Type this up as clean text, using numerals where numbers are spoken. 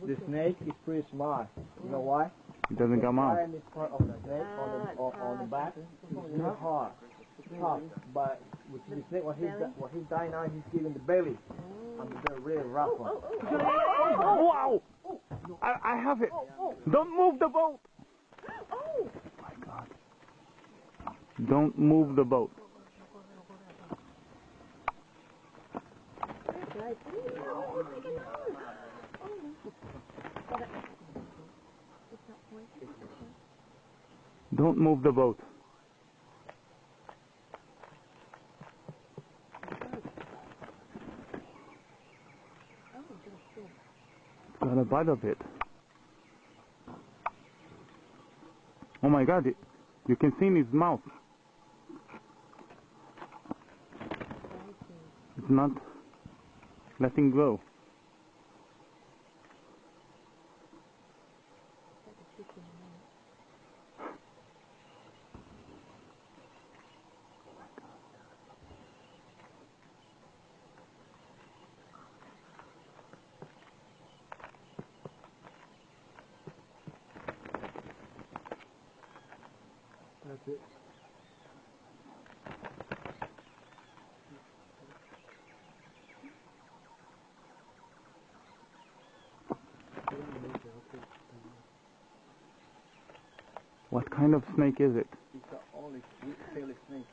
The snake is pretty smart. You know why? It doesn't come out. This part of the snake on the back is really hard, tough. But with the snake, what he's dying now, he's giving the belly. And the really rough one. Wow! I have it. Don't move the boat. Oh my God! Don't move the boat. Don't move the boat. Got a bite of it. Oh my God! You can see in his mouth. It's not letting go. That's it. What kind of snake is it? It's the only tail snake.